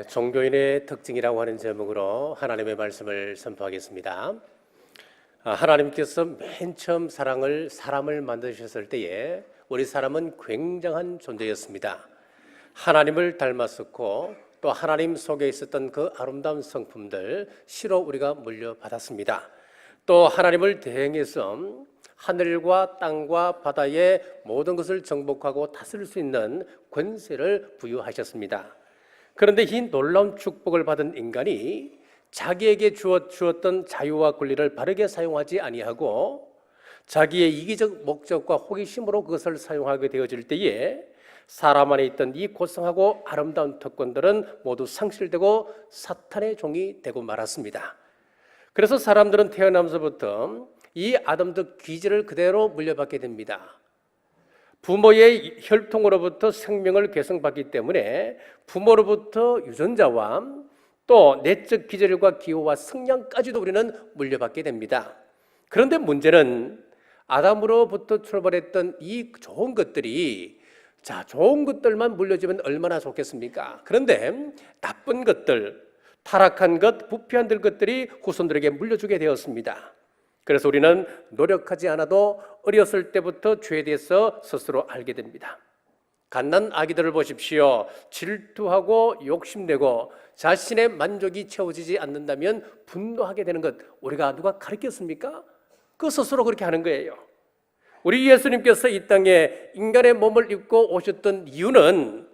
종교인의 특징이라고 하는 제목으로 하나님의 말씀을 선포하겠습니다. 하나님께서 맨 처음 사람을 만드셨을 때에 우리 사람은 굉장한 존재였습니다. 하나님을 닮았었고 또 하나님 속에 있었던 그 아름다운 성품들 시로 우리가 물려받았습니다. 또 하나님을 대행해서 하늘과 땅과 바다의 모든 것을 정복하고 다스릴 수 있는 권세를 부여하셨습니다. 그런데 이 놀라운 축복을 받은 인간이 자기에게 주었던 자유와 권리를 바르게 사용하지 아니하고 자기의 이기적 목적과 호기심으로 그것을 사용하게 되어질 때에 사람 안에 있던 이 고상하고 아름다운 특권들은 모두 상실되고 사탄의 종이 되고 말았습니다. 그래서 사람들은 태어나면서부터 이 아담적 기질을 그대로 물려받게 됩니다. 부모의 혈통으로부터 생명을 계승받기 때문에 부모로부터 유전자와 또 내적 기질과 기호와 성향까지도 우리는 물려받게 됩니다. 그런데 문제는 아담으로부터 출발했던 이 좋은 것들이 좋은 것들만 물려주면 얼마나 좋겠습니까? 그런데 나쁜 것들, 타락한 것, 부패한 것들이 후손들에게 물려주게 되었습니다. 그래서 우리는 노력하지 않아도 어렸을 때부터 죄에 대해서 스스로 알게 됩니다. 갓난 아기들을 보십시오. 질투하고 욕심내고 자신의 만족이 채워지지 않는다면 분노하게 되는 것, 우리가 누가 가르쳤습니까? 그 스스로 그렇게 하는 거예요. 우리 예수님께서 이 땅에 인간의 몸을 입고 오셨던 이유는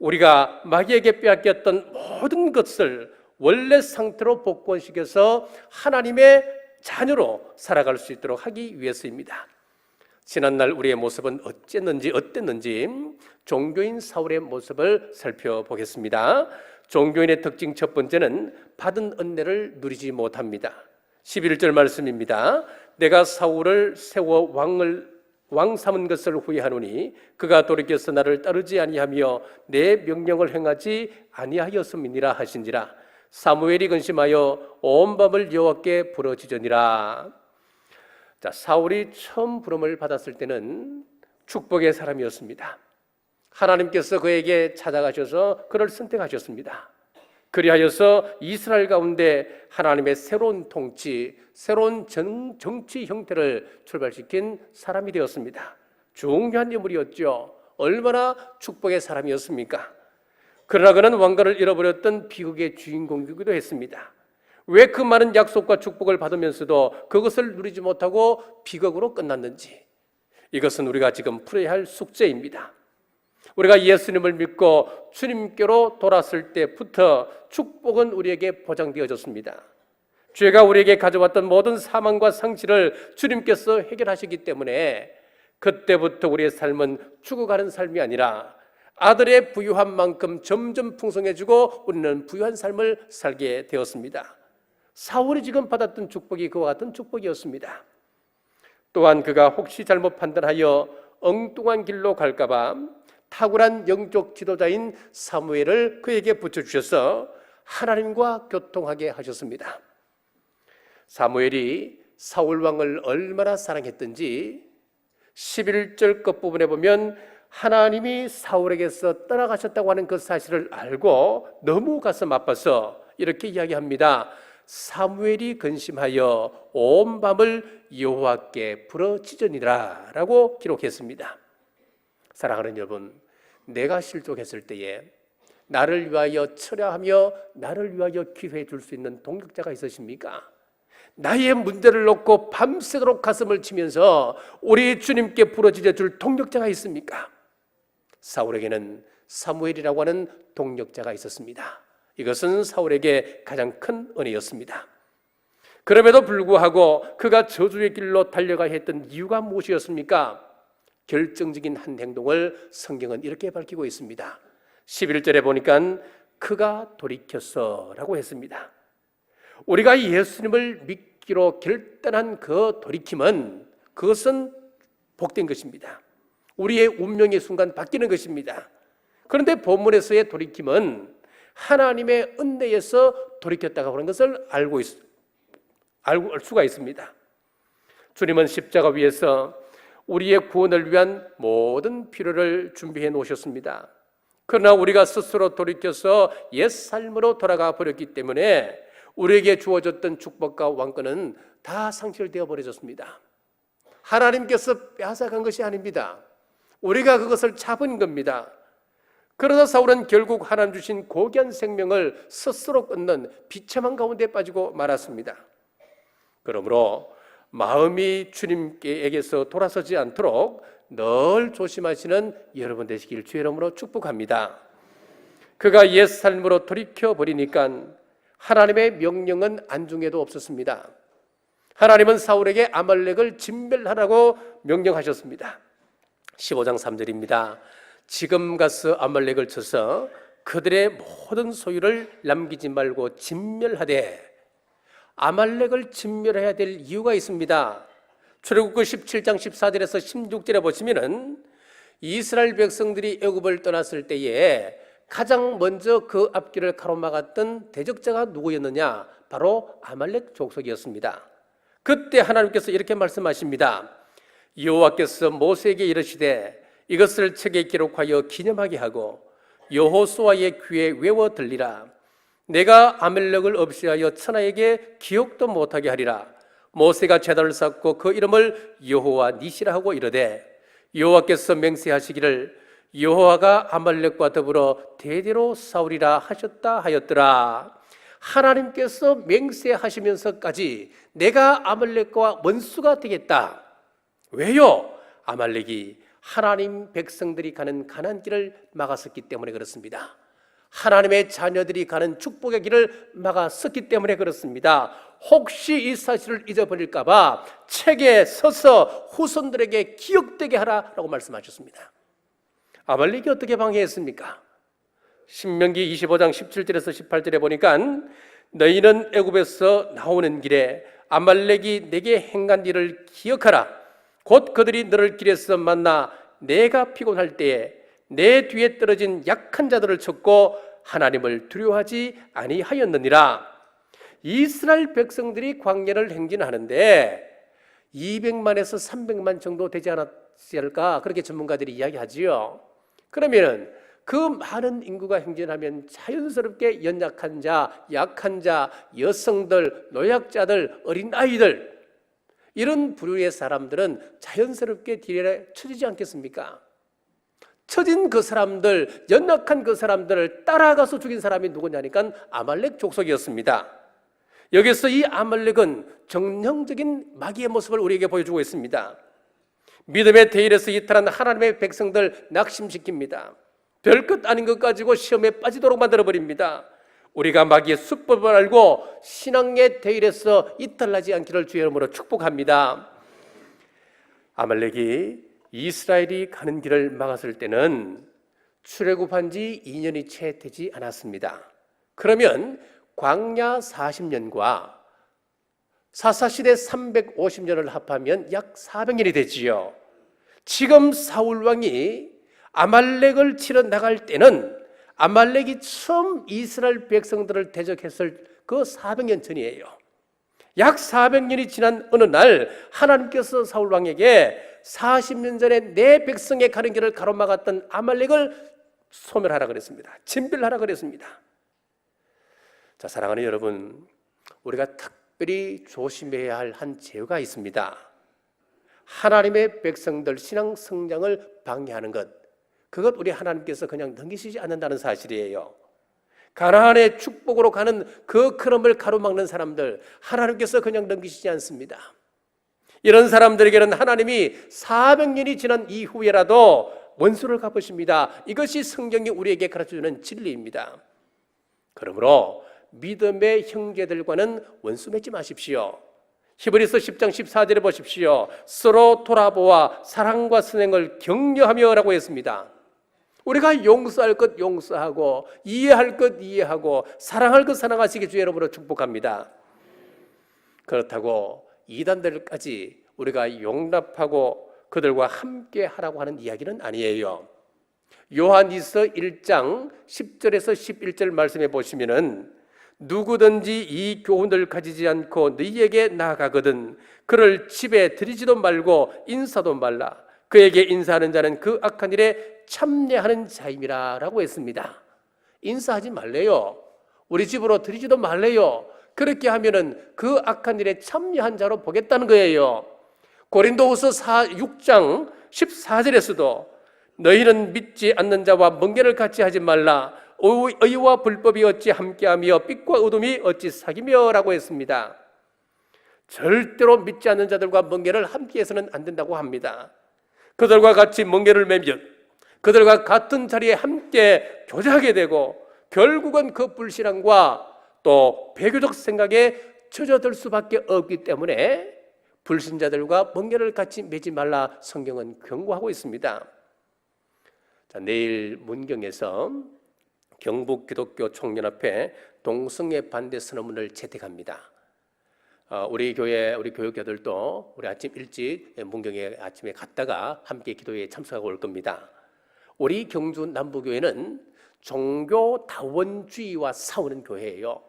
우리가 마귀에게 빼앗겼던 모든 것을 원래 상태로 복권시켜서 하나님의 자녀로 살아갈 수 있도록 하기 위해서입니다. 지난날 우리의 모습은 어땠는지 종교인 사울의 모습을 살펴보겠습니다. 종교인의 특징 첫 번째는 받은 은혜를 누리지 못합니다. 11절 말씀입니다. 내가 사울을 세워 왕 삼은 것을 후회하노니 그가 돌이켜서 나를 따르지 아니하며 내 명령을 행하지 아니하였음이니라 하신지라. 사무엘이 근심하여 온 밤을 여호와께 부르짖으니라. 사울이 처음 부름을 받았을 때는 축복의 사람이었습니다. 하나님께서 그에게 찾아가셔서 그를 선택하셨습니다. 그리하여서 이스라엘 가운데 하나님의 새로운 통치, 새로운 정치 형태를 출발시킨 사람이 되었습니다. 중요한 인물이었죠. 얼마나 축복의 사람이었습니까? 그러나 그는 왕관을 잃어버렸던 비극의 주인공이기도 했습니다. 왜 그 많은 약속과 축복을 받으면서도 그것을 누리지 못하고 비극으로 끝났는지, 이것은 우리가 지금 풀어야 할 숙제입니다. 우리가 예수님을 믿고 주님께로 돌아설 때부터 축복은 우리에게 보장되어졌습니다. 죄가 우리에게 가져왔던 모든 사망과 상실을 주님께서 해결하시기 때문에 그때부터 우리의 삶은 죽어가는 삶이 아니라 아들의 부유한 만큼 점점 풍성해지고 우리는 부유한 삶을 살게 되었습니다. 사울이 지금 받았던 축복이 그와 같은 축복이었습니다. 또한 그가 혹시 잘못 판단하여 엉뚱한 길로 갈까 봐 탁월한 영적 지도자인 사무엘을 그에게 붙여주셔서 하나님과 교통하게 하셨습니다. 사무엘이 사울 왕을 얼마나 사랑했던지 11절 끝부분에 보면 하나님이 사울에게서 떠나가셨다고 하는 그 사실을 알고 너무 가슴 아파서 이렇게 이야기합니다. 사무엘이 근심하여 온 밤을 여호와께 부르짖으니라 라고 기록했습니다. 사랑하는 여러분, 내가 실족했을 때에 나를 위하여 철야하며 나를 위하여 기도해 줄 수 있는 동역자가 있으십니까? 나의 문제를 놓고 밤새도록 가슴을 치면서 우리 주님께 부르짖어 줄 동역자가 있습니까? 사울에게는 사무엘이라고 하는 동역자가 있었습니다. 이것은 사울에게 가장 큰 은혜였습니다. 그럼에도 불구하고 그가 저주의 길로 달려가야 했던 이유가 무엇이었습니까? 결정적인 한 행동을 성경은 이렇게 밝히고 있습니다. 11절에 보니까 그가 돌이켰어 라고 했습니다. 우리가 예수님을 믿기로 결단한 그 돌이킴은 그것은 복된 것입니다. 우리의 운명의 순간 바뀌는 것입니다. 그런데 본문에서의 돌이킴은 하나님의 은혜에서 돌이켰다고 하는 것을 알 수가 있습니다. 주님은 십자가 위에서 우리의 구원을 위한 모든 필요를 준비해 놓으셨습니다. 그러나 우리가 스스로 돌이켜서 옛 삶으로 돌아가 버렸기 때문에 우리에게 주어졌던 축복과 왕권은 다 상실되어 버려졌습니다. 하나님께서 빼앗아간 것이 아닙니다. 우리가 그것을 잡은 겁니다. 그러다 사울은 결국 하나님 주신 고귀한 생명을 스스로 끊는 비참한 가운데 빠지고 말았습니다. 그러므로 마음이 주님께서 돌아서지 않도록 늘 조심하시는 여러분 되시길 주의 이름으로 축복합니다. 그가 옛 삶으로 돌이켜 버리니까 하나님의 명령은 안중에도 없었습니다. 하나님은 사울에게 아말렉을 진멸하라고 명령하셨습니다. 15장 3절입니다. 지금 가서 아말렉을 쳐서 그들의 모든 소유를 남기지 말고 진멸하되, 아말렉을 진멸해야 될 이유가 있습니다. 출애굽기 17장 14절에서 16절에 보시면은 이스라엘 백성들이 애굽을 떠났을 때에 가장 먼저 그 앞길을 가로막았던 대적자가 누구였느냐? 바로 아말렉 족속이었습니다. 그때 하나님께서 이렇게 말씀하십니다. 여호와께서 모세에게 이르시되 이것을 책에 기록하여 기념하게 하고 여호수아의 귀에 외워 들리라. 내가 아말렉을 없이하여 천하에게 기억도 못하게 하리라. 모세가 제단을 쌓고 그 이름을 여호와 니시라 하고 이르되, 여호와께서 맹세하시기를 여호와가 아말렉과 더불어 대대로 싸우리라 하셨다 하였더라. 하나님께서 맹세하시면서까지 내가 아말렉과 원수가 되겠다. 왜요? 아말렉이 하나님 백성들이 가는 가나안 길을 막았었기 때문에 그렇습니다. 하나님의 자녀들이 가는 축복의 길을 막았었기 때문에 그렇습니다. 혹시 이 사실을 잊어버릴까 봐 책에 서서 후손들에게 기억되게 하라라고 말씀하셨습니다. 아말렉이 어떻게 방해했습니까? 신명기 25장 17절에서 18절에 보니까 너희는 애굽에서 나오는 길에 아말렉이 내게 행한 일을 기억하라. 곧 그들이 너를 길에서 만나 내가 피곤할 때에 내 뒤에 떨어진 약한 자들을 쳤고 하나님을 두려워하지 아니하였느니라. 이스라엘 백성들이 광야를 행진하는데 200만에서 300만 정도 되지 않았을까, 그렇게 전문가들이 이야기하지요. 그러면 그 많은 인구가 행진하면 자연스럽게 연약한 자, 약한 자, 여성들, 노약자들, 어린아이들, 이런 부류의 사람들은 자연스럽게 뒤에 쳐지지 않겠습니까? 처진 그 사람들, 연약한 그 사람들을 따라가서 죽인 사람이 누구냐니까 아말렉 족속이었습니다. 여기서 이 아말렉은 정형적인 마귀의 모습을 우리에게 보여주고 있습니다. 믿음의 대일에서 이탈한 하나님의 백성들 낙심시킵니다. 별것 아닌 것 가지고 시험에 빠지도록 만들어버립니다. 우리가 마귀의 수법을 알고 신앙의 대일에서 이탈하지 않기를 주의 이름으로 축복합니다. 아말렉이 이스라엘이 가는 길을 막았을 때는 출애굽한 지 2년이 채 되지 않았습니다. 그러면 광야 40년과 사사시대 350년을 합하면 약 400년이 되지요. 지금 사울 왕이 아말렉을 치러 나갈 때는 아말렉이 처음 이스라엘 백성들을 대적했을 그 400년 전이에요. 약 400년이 지난 어느 날 하나님께서 사울 왕에게 40년 전에 내 백성의 가는 길을 가로막았던 아말렉을 소멸하라 그랬습니다. 진멸하라 그랬습니다. 자, 사랑하는 여러분, 우리가 특별히 조심해야 할 한 죄가 있습니다. 하나님의 백성들 신앙 성장을 방해하는 것, 그것 우리 하나님께서 그냥 넘기시지 않는다는 사실이에요. 가나안의 축복으로 가는 그 걸음을 가로막는 사람들, 하나님께서 그냥 넘기시지 않습니다. 이런 사람들에게는 하나님이 400년이 지난 이후에라도 원수를 갚으십니다. 이것이 성경이 우리에게 가르쳐주는 진리입니다. 그러므로 믿음의 형제들과는 원수 맺지 마십시오. 히브리서 10장 14절에 보십시오. 서로 돌아보아 사랑과 선행을 격려하며 라고 했습니다. 우리가 용서할 것 용서하고 이해할 것 이해하고 사랑할 것 사랑하시기 주의 이름으로 축복합니다. 그렇다고 이단들까지 우리가 용납하고 그들과 함께 하라고 하는 이야기는 아니에요. 요한일서 1장 10절에서 11절 말씀해 보시면은 누구든지 이 교훈을 가지지 않고 너희에게 나아가거든 그를 집에 들이지도 말고 인사도 말라. 그에게 인사하는 자는 그 악한 일에 참여하는 자임이라고 했습니다. 인사하지 말래요. 우리 집으로 들이지도 말래요. 그렇게 하면은 그 악한 일에 참여한 자로 보겠다는 거예요. 고린도후서 6장 14절에서도 너희는 믿지 않는 자와 멍게를 같이 하지 말라. 의와 불법이 어찌 함께하며 빛과 어둠이 어찌 사귀며 라고 했습니다. 절대로 믿지 않는 자들과 멍게를 함께해서는 안 된다고 합니다. 그들과 같이 멍게를 매면 그들과 같은 자리에 함께 교제하게 되고 결국은 그 불신앙과 또 배교적 생각에 젖어들 수밖에 없기 때문에 불신자들과 멍게를 같이 매지 말라 성경은 경고하고 있습니다. 자, 내일 문경에서 경북 기독교 총연합회 동성애 반대 선언문을 채택합니다. 우리 교회 우리 교육자들도 우리 아침 일찍 문경에 아침에 갔다가 함께 기도에 참석하고 올 겁니다. 우리 경주 남부교회는 종교다원주의와 싸우는 교회예요.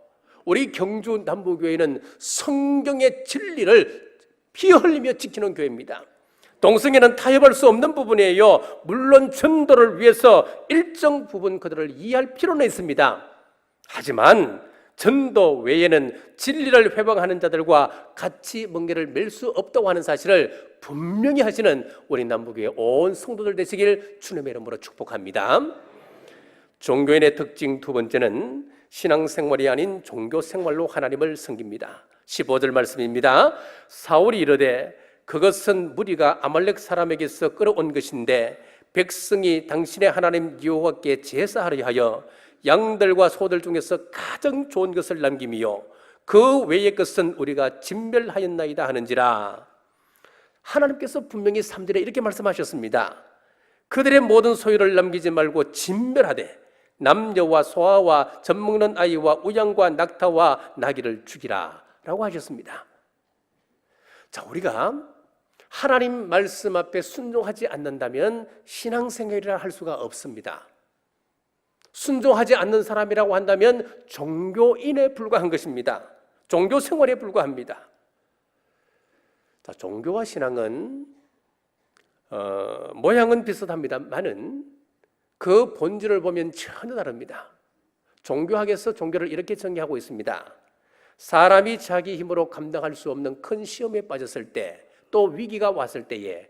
우리 경주 남부교회는 성경의 진리를 피 흘리며 지키는 교회입니다. 동성애는 타협할 수 없는 부분이에요. 물론 전도를 위해서 일정 부분 그들을 이해할 필요는 있습니다. 하지만 전도 외에는 진리를 회방하는 자들과 같이 멍게를 맬 수 없다고 하는 사실을 분명히 하시는 우리 남부교회 온 성도들 되시길 주님의 이름으로 축복합니다. 종교인의 특징 두 번째는 신앙생활이 아닌 종교생활로 하나님을 섬깁니다. 15절 말씀입니다. 사울이 이르되 그것은 무리가 아말렉 사람에게서 끌어온 것인데 백성이 당신의 하나님 여호와께 제사하려 하여 양들과 소들 중에서 가장 좋은 것을 남김이요 그 외의 것은 우리가 진멸하였나이다 하는지라. 하나님께서 분명히 3절에 이렇게 말씀하셨습니다. 그들의 모든 소유를 남기지 말고 진멸하되 남녀와 소아와 젖먹는 아이와 우양과 낙타와 나귀를 죽이라 라고 하셨습니다. 자, 우리가 하나님 말씀 앞에 순종하지 않는다면 신앙생활이라 할 수가 없습니다. 순종하지 않는 사람이라고 한다면 종교인에 불과한 것입니다. 종교생활에 불과합니다. 자, 종교와 신앙은 모양은 비슷합니다만은 그 본질을 보면 전혀 다릅니다. 종교학에서 종교를 이렇게 정의하고 있습니다. 사람이 자기 힘으로 감당할 수 없는 큰 시험에 빠졌을 때, 또 위기가 왔을 때에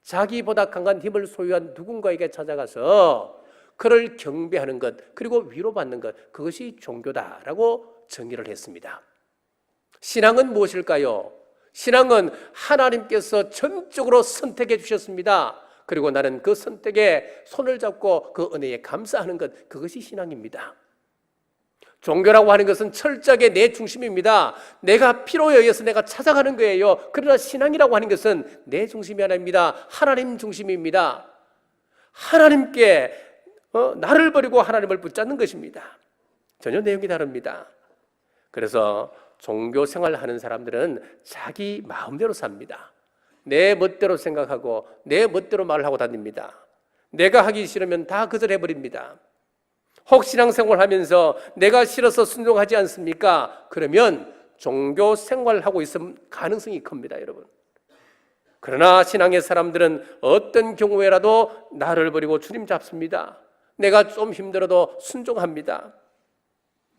자기보다 강한 힘을 소유한 누군가에게 찾아가서 그를 경배하는 것, 그리고 위로받는 것, 그것이 종교다라고 정의를 했습니다. 신앙은 무엇일까요? 신앙은 하나님께서 전적으로 선택해 주셨습니다. 그리고 나는 그 선택에 손을 잡고 그 은혜에 감사하는 것, 그것이 신앙입니다. 종교라고 하는 것은 철저하게 내 중심입니다. 내가 필요에 의해서 내가 찾아가는 거예요. 그러나 신앙이라고 하는 것은 내 중심이 아닙니다. 하나님 중심입니다. 하나님께 나를 버리고 하나님을 붙잡는 것입니다. 전혀 내용이 다릅니다. 그래서 종교 생활을 하는 사람들은 자기 마음대로 삽니다. 내 멋대로 생각하고 내 멋대로 말을 하고 다닙니다. 내가 하기 싫으면 다 거절해버립니다. 혹 신앙생활을 하면서 내가 싫어서 순종하지 않습니까? 그러면 종교 생활을 하고 있을 가능성이 큽니다, 여러분. 그러나 신앙의 사람들은 어떤 경우에라도 나를 버리고 주님 잡습니다. 내가 좀 힘들어도 순종합니다.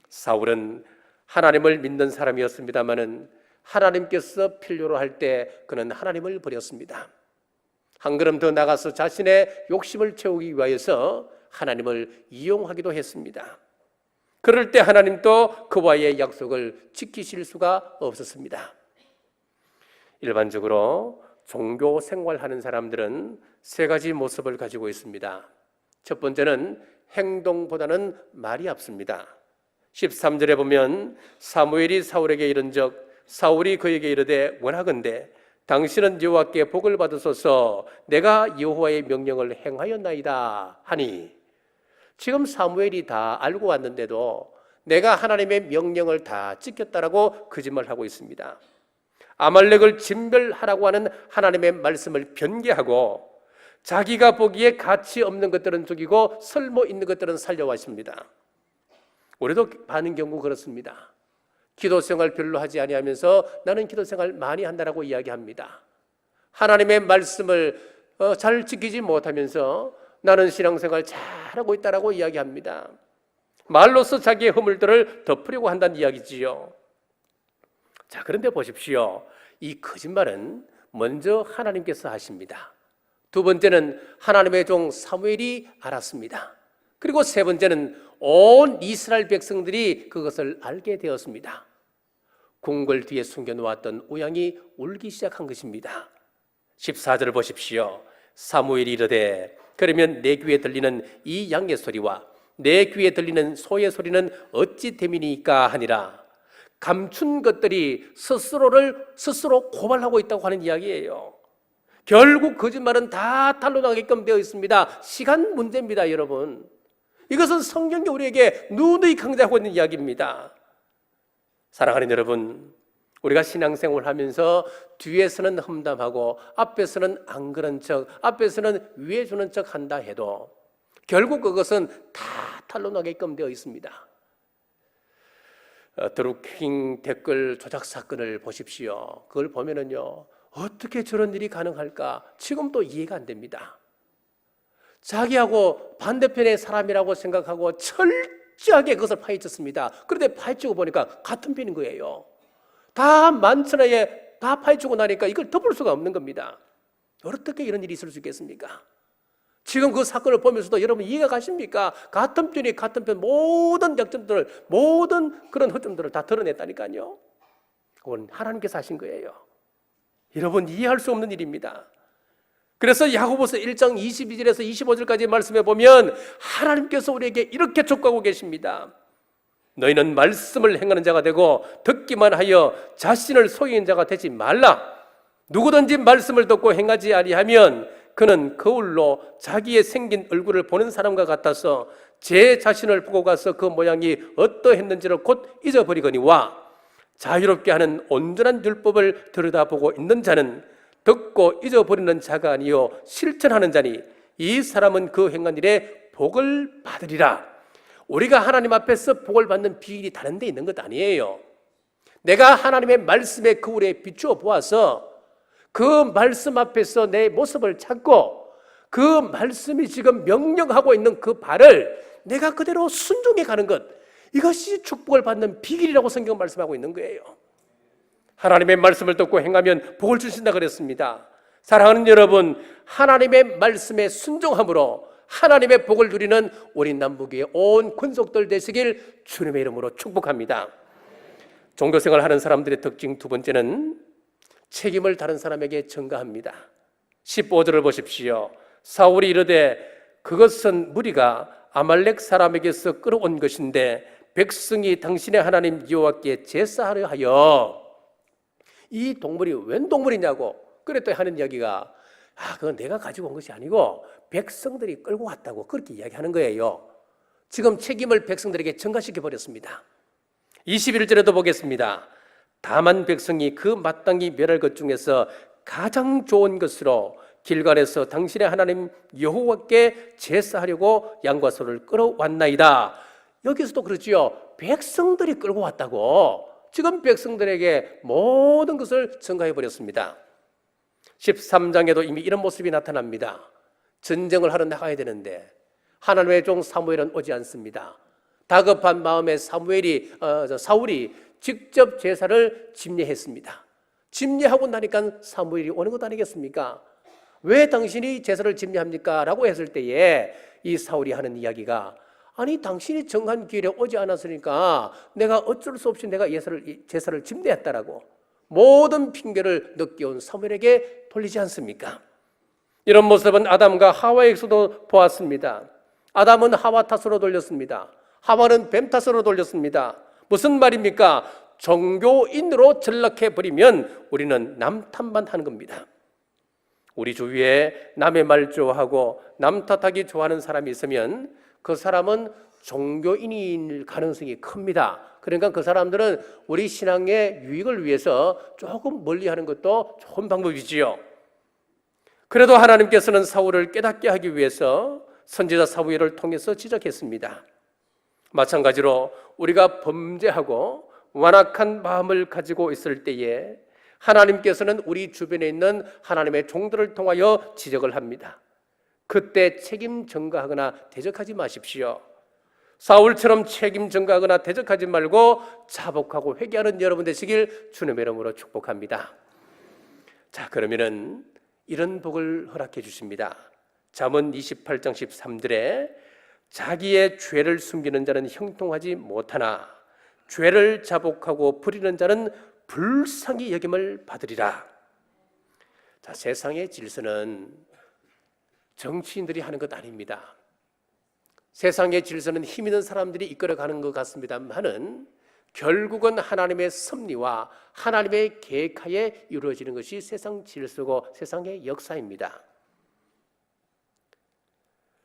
사울은 하나님을 믿는 사람이었습니다마는 하나님께서 필요로 할 때 그는 하나님을 버렸습니다. 한 걸음 더 나가서 자신의 욕심을 채우기 위하여서 하나님을 이용하기도 했습니다. 그럴 때 하나님도 그와의 약속을 지키실 수가 없었습니다. 일반적으로 종교 생활하는 사람들은 세 가지 모습을 가지고 있습니다. 첫 번째는 행동보다는 말이 앞섭니다. 13절에 보면 사무엘이 사울에게 이른적 사울이 그에게 이르되 원하건대 당신은 여호와께 복을 받으소서 내가 여호와의 명령을 행하였나이다 하니, 지금 사무엘이 다 알고 왔는데도 내가 하나님의 명령을 다 지켰다라고 거짓말하고 있습니다. 아말렉을 진멸하라고 하는 하나님의 말씀을 변개하고 자기가 보기에 가치 없는 것들은 죽이고 쓸모 있는 것들은 살려왔습니다. 우리도 많은 경우 그렇습니다. 기도생활 별로 하지 아니하면서 나는 기도생활 많이 한다라고 이야기합니다. 하나님의 말씀을 잘 지키지 못하면서 나는 신앙생활 잘하고 있다라고 이야기합니다. 말로써 자기의 허물들을 덮으려고 한다는 이야기지요. 자, 그런데 보십시오. 이 거짓말은 먼저 하나님께서 하십니다. 두 번째는 하나님의 종 사무엘이 알았습니다. 그리고 세 번째는 온 이스라엘 백성들이 그것을 알게 되었습니다. 궁궐 뒤에 숨겨놓았던 우양이 울기 시작한 것입니다. 14절을 보십시오. 사무엘이 이르되 그러면 내 귀에 들리는 이 양의 소리와 내 귀에 들리는 소의 소리는 어찌 됨이니까 하니라. 감춘 것들이 스스로 고발하고 있다고 하는 이야기예요. 결국 거짓말은 다 탄로나게끔 되어 있습니다. 시간 문제입니다, 여러분. 이것은 성경이 우리에게 누누이 강조하고 있는 이야기입니다. 사랑하는 여러분, 우리가 신앙생활을 하면서 뒤에서는 험담하고 앞에서는 안 그런 척, 앞에서는 위해 주는 척 한다 해도 결국 그것은 다 탄로나게끔 되어 있습니다. 드루킹 댓글 조작 사건을 보십시오. 그걸 보면은요, 어떻게 저런 일이 가능할까? 지금도 이해가 안 됩니다. 자기하고 반대편의 사람이라고 생각하고 철저하게 그것을 파헤쳤습니다. 그런데 파헤치고 보니까 같은 편인 거예요. 다 만천하에 다 파헤치고 나니까 이걸 덮을 수가 없는 겁니다. 어떻게 이런 일이 있을 수 있겠습니까? 지금 그 사건을 보면서도 여러분 이해가 가십니까? 같은 편이 같은 편 모든 약점들을, 모든 그런 허점들을 다 드러냈다니까요. 그건 하나님께서 하신 거예요. 여러분 이해할 수 없는 일입니다. 그래서 야고보서 1장 22절에서 25절까지 말씀해 보면 하나님께서 우리에게 이렇게 촉구하고 계십니다. 너희는 말씀을 행하는 자가 되고 듣기만 하여 자신을 속이는 자가 되지 말라. 누구든지 말씀을 듣고 행하지 아니하면 그는 거울로 자기의 생긴 얼굴을 보는 사람과 같아서 제 자신을 보고 가서 그 모양이 어떠했는지를 곧 잊어버리거니와 자유롭게 하는 온전한 율법을 들여다보고 있는 자는 듣고 잊어버리는 자가 아니요 실천하는 자니 이 사람은 그 행한 일에 복을 받으리라. 우리가 하나님 앞에서 복을 받는 비밀이 다른 데 있는 것 아니에요. 내가 하나님의 말씀에 거울에 비추어 보아서 그 말씀 앞에서 내 모습을 찾고 그 말씀이 지금 명령하고 있는 그 바를 내가 그대로 순종해 가는 것, 이것이 축복을 받는 비결이라고 성경 말씀하고 있는 거예요. 하나님의 말씀을 듣고 행하면 복을 주신다 그랬습니다. 사랑하는 여러분, 하나님의 말씀에 순종함으로 하나님의 복을 누리는 우리 남북의 온 권속들 되시길 주님의 이름으로 축복합니다. 종교생활 하는 사람들의 특징 두 번째는 책임을 다른 사람에게 전가합니다. 15절을 보십시오. 사울이 이르되 그것은 무리가 아말렉 사람에게서 끌어온 것인데 백성이 당신의 하나님 여호와께 제사하려 하여. 이 동물이 웬 동물이냐고 그랬더니 하는 이야기가 그건 내가 가지고 온 것이 아니고 백성들이 끌고 왔다고 그렇게 이야기하는 거예요. 지금 책임을 백성들에게 전가시켜 버렸습니다. 21절에도 보겠습니다. 다만 백성이 그 마땅히 멸할 것 중에서 가장 좋은 것으로 길갈에서 당신의 하나님 여호와께 제사하려고 양과 소를 끌어왔나이다. 여기서도 그렇지요. 백성들이 끌고 왔다고 지금 백성들에게 모든 것을 전가해 버렸습니다. 13장에도 이미 이런 모습이 나타납니다. 전쟁을 하러 나가야 되는데 하나님의 종 사무엘은 오지 않습니다. 다급한 마음에 사울이 직접 제사를 집례했습니다. 집례하고 나니까 사무엘이 오는 것 아니겠습니까? 왜 당신이 제사를 집례합니까? 라고 했을 때에 이 사울이 하는 이야기가 아니 당신이 정한 기일에 오지 않았으니까 내가 어쩔 수 없이 내가 제사를 집례했다라고 모든 핑계를 느껴온 사무엘에게 돌리지 않습니까? 이런 모습은 아담과 하와에게서도 보았습니다. 아담은 하와 탓으로 돌렸습니다. 하와는 뱀 탓으로 돌렸습니다. 무슨 말입니까? 종교인으로 전락해버리면 우리는 남 탓만 하는 겁니다. 우리 주위에 남의 말 좋아하고 남 탓하기 좋아하는 사람이 있으면 그 사람은 종교인일 가능성이 큽니다. 그러니까 그 사람들은 우리 신앙의 유익을 위해서 조금 멀리하는 것도 좋은 방법이지요. 그래도 하나님께서는 사울을 깨닫게 하기 위해서 선지자 사무엘을 통해서 지적했습니다. 마찬가지로 우리가 범죄하고 완악한 마음을 가지고 있을 때에 하나님께서는 우리 주변에 있는 하나님의 종들을 통하여 지적을 합니다. 그때 책임 전가하거나 대적하지 마십시오. 사울처럼 책임 전가하거나 대적하지 말고 자복하고 회개하는 여러분 되시길 주님의 이름으로 축복합니다. 자, 그러면은 이런 복을 허락해 주십니다. 잠언 28장 13절에 자기의 죄를 숨기는 자는 형통하지 못하나 죄를 자복하고 부리는 자는 불쌍히 여김을 받으리라. 자, 세상의 질서는 정치인들이 하는 것 아닙니다. 세상의 질서는 힘 있는 사람들이 이끌어가는 것 같습니다만은 결국은 하나님의 섭리와 하나님의 계획하에 이루어지는 것이 세상 질서고 세상의 역사입니다.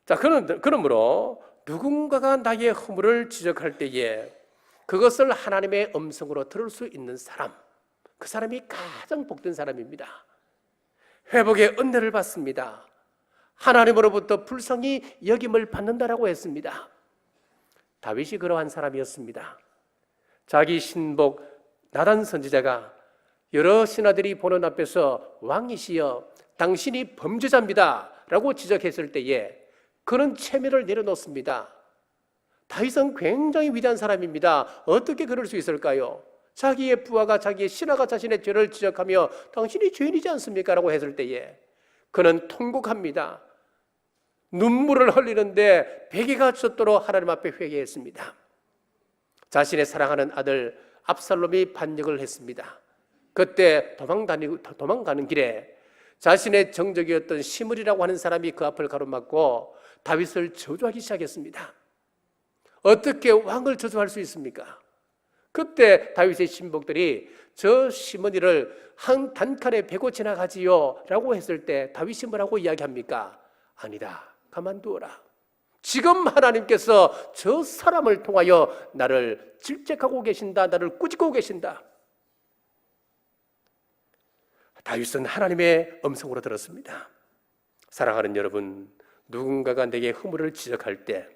자, 그러므로 누군가가 나의 허물을 지적할 때에 그것을 하나님의 음성으로 들을 수 있는 사람, 그 사람이 가장 복된 사람입니다. 회복의 은혜를 받습니다. 하나님으로부터 불쌍히 여김을 받는다라고 했습니다. 다윗이 그러한 사람이었습니다. 자기 신복 나단 선지자가 여러 신하들이 보는 앞에서 왕이시여 당신이 범죄자입니다 라고 지적했을 때에 그는 체면을 내려놓습니다. 다윗은 굉장히 위대한 사람입니다. 어떻게 그럴 수 있을까요? 자기의 부하가 자기의 신하가 자신의 죄를 지적하며 당신이 죄인이지 않습니까? 라고 했을 때에 그는 통곡합니다. 눈물을 흘리는데 베개가 젖도록 하나님 앞에 회개했습니다. 자신의 사랑하는 아들 압살롬이 반역을 했습니다. 그때 도망가는 길에 자신의 정적이었던 시므리라고 하는 사람이 그 앞을 가로막고 다윗을 저주하기 시작했습니다. 어떻게 왕을 저주할 수 있습니까? 그때 다윗의 신복들이 저 시므리를 한 단칼에 베고 지나가지요 라고 했을 때 다윗이 뭐라고 이야기합니까? 아니다, 가만두어라. 지금 하나님께서 저 사람을 통하여 나를 질책하고 계신다, 나를 꾸짖고 계신다. 다윗은 하나님의 음성으로 들었습니다. 사랑하는 여러분, 누군가가 내게 허물을 지적할 때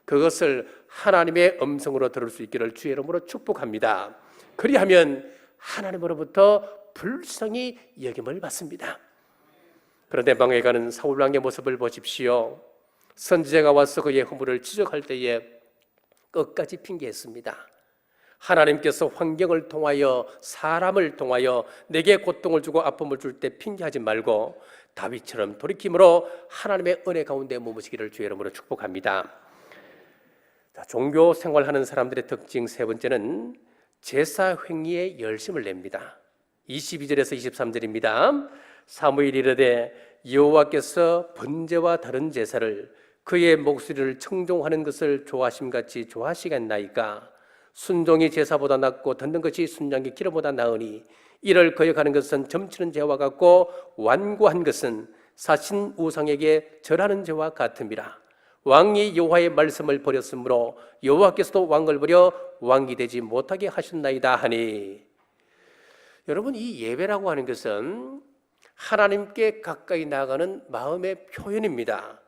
그것을 하나님의 음성으로 들을 수 있기를 주의 이름으로 축복합니다. 그리하면 하나님으로부터 불쌍히 여김을 받습니다. 그런데 망해가는 사울 왕의 모습을 보십시오. 선지자가 와서 그의 허물을 지적할 때에 끝까지 핑계했습니다. 하나님께서 환경을 통하여 사람을 통하여 내게 고통을 주고 아픔을 줄 때 핑계하지 말고 다윗처럼 돌이킴으로 하나님의 은혜 가운데 머무시기를 주의 이름으로 축복합니다. 자, 종교 생활하는 사람들의 특징 세 번째는 제사 행위에 열심을 냅니다. 22절에서 23절입니다. 사무엘이 이르되 여호와께서 번제와 다른 제사를 그의 목소리를 청종하는 것을 좋아하심같이 좋아하시겠나이까? 순종이 제사보다 낫고 듣는 것이 순장의 기름보다 나으니 이를 거역하는 것은 점치는 죄와 같고 완고한 것은 사신 우상에게 절하는 죄와 같음이라. 왕이 여호와의 말씀을 버렸으므로 여호와께서도 왕을 버려 왕이 되지 못하게 하셨나이다 하니. 여러분, 이 예배라고 하는 것은 하나님께 가까이 나아가는 마음의 표현입니다.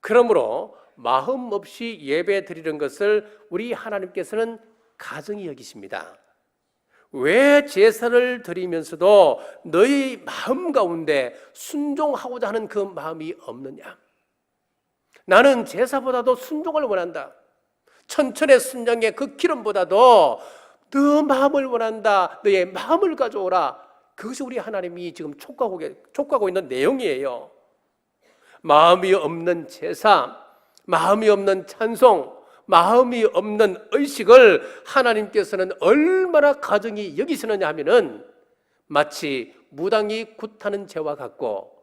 그러므로 마음 없이 예배 드리는 것을 우리 하나님께서는 가증히 여기십니다. 왜 제사를 드리면서도 너희 마음 가운데 순종하고자 하는 그 마음이 없느냐? 나는 제사보다도 순종을 원한다. 천천의 순장의 그 기름보다도 너 마음을 원한다. 너의 마음을 가져오라. 그것이 우리 하나님이 지금 촉구하고 있는 내용이에요. 마음이 없는 제사, 마음이 없는 찬송, 마음이 없는 의식을 하나님께서는 얼마나 가증히 여기시느냐 하면은 마치 무당이 굿하는 죄와 같고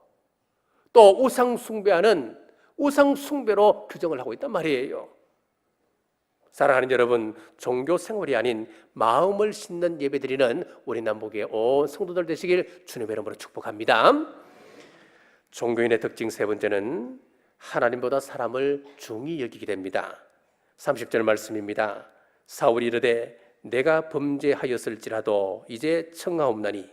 또 우상 숭배하는 우상 숭배로 규정을 하고 있단 말이에요. 사랑하는 여러분, 종교 생활이 아닌 마음을 씻는 예배드리는 우리 남북의 온 성도들 되시길 주님의 이름으로 축복합니다. 종교인의 특징 세 번째는 하나님보다 사람을 중히 여기게 됩니다. 30절 말씀입니다. 사울이 이르되 내가 범죄하였을지라도 이제 청하옵나니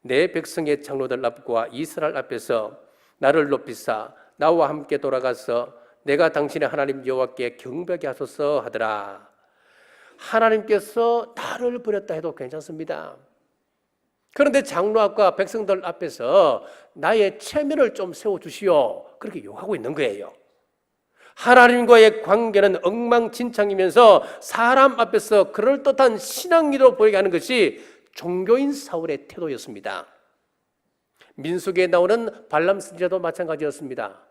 내 백성의 장로들 앞과 이스라엘 앞에서 나를 높이사 나와 함께 돌아가서 내가 당신의 하나님 여호와께 경배하게 하소서 하더라. 하나님께서 나를 버렸다 해도 괜찮습니다. 그런데 장로학과 백성들 앞에서 나의 체면을 좀 세워주시오, 그렇게 욕하고 있는 거예요. 하나님과의 관계는 엉망진창이면서 사람 앞에서 그럴듯한 신앙리로 보이게 하는 것이 종교인 사울의 태도였습니다. 민수기에 나오는 발람 선지자도 마찬가지였습니다.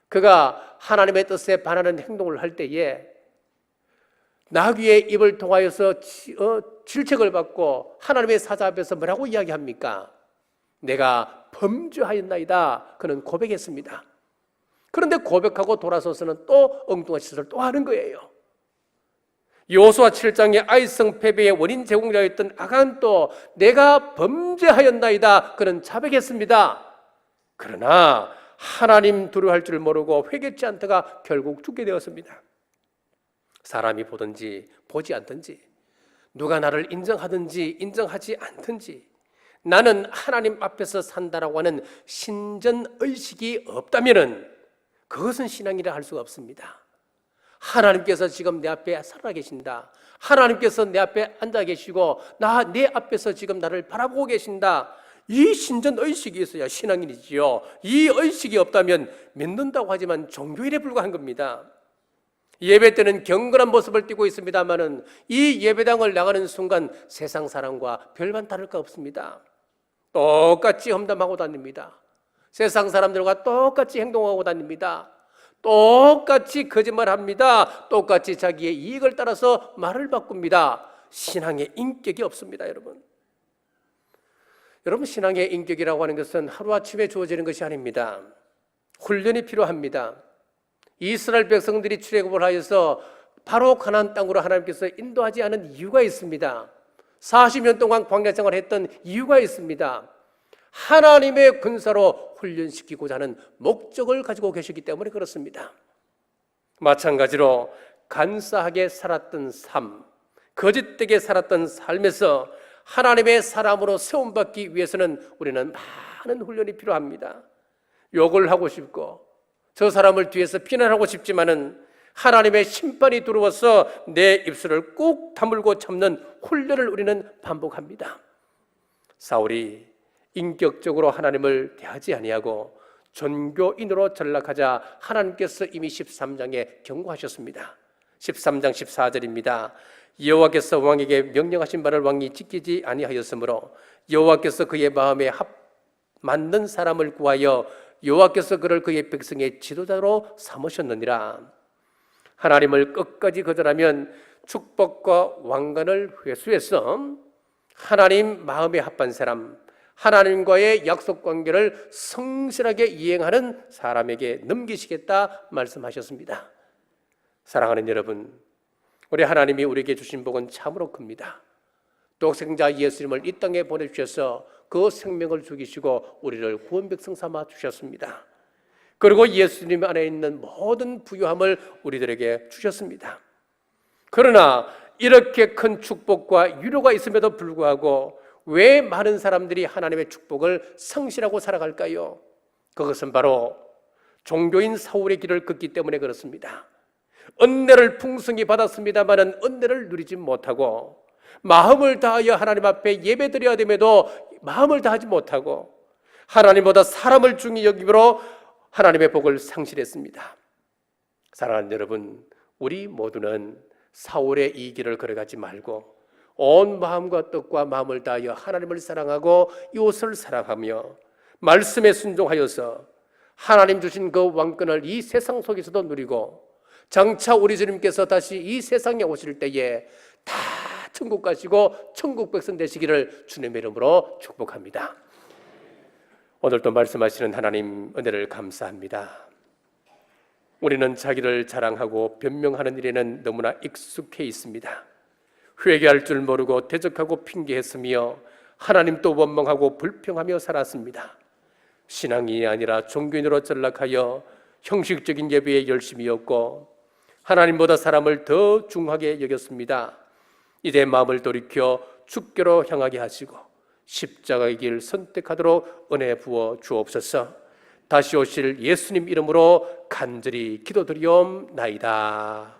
그가 하나님의 뜻에 반하는 행동을 할 때에 나귀의 입을 통하여서 질책을 받고 하나님의 사자 앞에서 뭐라고 이야기합니까? 내가 범죄하였나이다, 그는 고백했습니다. 그런데 고백하고 돌아서서는 또 엉뚱한 짓을 또 하는 거예요. 여호수아 7장의 아이성 패배의 원인 제공자였던 아간도 내가 범죄하였나이다, 그는 자백했습니다. 그러나 하나님 두려워할 줄 모르고 회개치 않다가 결국 죽게 되었습니다. 사람이 보든지 보지 않든지, 누가 나를 인정하든지 인정하지 않든지, 나는 하나님 앞에서 산다라고 하는 신전의식이 없다면 그것은 신앙이라 할 수가 없습니다. 하나님께서 지금 내 앞에 살아 계신다, 하나님께서 내 앞에 앉아 계시고 내 앞에서 지금 나를 바라보고 계신다, 이 신전의식이 있어야 신앙인이지요. 이 의식이 없다면 믿는다고 하지만 종교인에 불과한 겁니다. 예배 때는 경건한 모습을 띠고 있습니다만은 이 예배당을 나가는 순간 세상 사람과 별반 다를 거 없습니다. 똑같이 험담하고 다닙니다. 세상 사람들과 똑같이 행동하고 다닙니다. 똑같이 거짓말합니다. 똑같이 자기의 이익을 따라서 말을 바꿉니다. 신앙의 인격이 없습니다, 여러분. 여러분, 신앙의 인격이라고 하는 것은 하루아침에 주어지는 것이 아닙니다. 훈련이 필요합니다. 이스라엘 백성들이 출애굽을 하여서 바로 가나안 땅으로 하나님께서 인도하지 않은 이유가 있습니다. 40년 동안 광야 생활을 했던 이유가 있습니다. 하나님의 군사로 훈련시키고자 하는 목적을 가지고 계시기 때문에 그렇습니다. 마찬가지로 간사하게 살았던 삶, 거짓되게 살았던 삶에서 하나님의 사람으로 세움받기 위해서는 우리는 많은 훈련이 필요합니다. 욕을 하고 싶고 저 사람을 뒤에서 비난하고 싶지만은 하나님의 심판이 들어와서 내 입술을 꾹 다물고 참는 훈련을 우리는 반복합니다. 사울이 인격적으로 하나님을 대하지 아니하고 전교인으로 전락하자 하나님께서 이미 13장에 경고하셨습니다. 13장 14절입니다. 여호와께서 왕에게 명령하신 바를 왕이 지키지 아니하였으므로 여호와께서 그의 마음에 맞는 사람을 구하여 여호와께서 그를 그의 백성의 지도자로 삼으셨느니라. 하나님을 끝까지 거절하면 축복과 왕관을 회수해서 하나님 마음에 합한 사람, 하나님과의 약속 관계를 성실하게 이행하는 사람에게 넘기시겠다 말씀하셨습니다. 사랑하는 여러분, 우리 하나님이 우리에게 주신 복은 참으로 큽니다. 독생자 예수님을 이 땅에 보내주셔서 그 생명을 죽이시고 우리를 구원백성 삼아 주셨습니다. 그리고 예수님 안에 있는 모든 부유함을 우리들에게 주셨습니다. 그러나 이렇게 큰 축복과 유료가 있음에도 불구하고 왜 많은 사람들이 하나님의 축복을 성실하고 살아갈까요? 그것은 바로 종교인 사울의 길을 걷기 때문에 그렇습니다. 은혜를 풍성히 받았습니다마는 은혜를 누리지 못하고 마음을 다하여 하나님 앞에 예배드려야 됨에도 마음을 다하지 못하고 하나님보다 사람을 중히 여김으로 하나님의 복을 상실했습니다. 사랑하는 여러분, 우리 모두는 사울의 이 길을 걸어가지 말고 온 마음과 뜻과 마음을 다하여 하나님을 사랑하고 이웃을 사랑하며 말씀에 순종하여서 하나님 주신 그 왕권을 이 세상 속에서도 누리고 장차 우리 주님께서 다시 이 세상에 오실 때에 다 천국 가시고 천국 백성 되시기를 주님의 이름으로 축복합니다. 오늘도 말씀하시는 하나님 은혜를 감사합니다. 우리는 자기를 자랑하고 변명하는 일에는 너무나 익숙해 있습니다. 회개할 줄 모르고 대적하고 핑계했으며 하나님도 원망하고 불평하며 살았습니다. 신앙이 아니라 종교인으로 전락하여 형식적인 예배에 열심이었고 하나님보다 사람을 더 중하게 여겼습니다. 이제 마음을 돌이켜 주께로 향하게 하시고 십자가의 길 선택하도록 은혜 부어 주옵소서. 다시 오실 예수님 이름으로 간절히 기도드리옵나이다.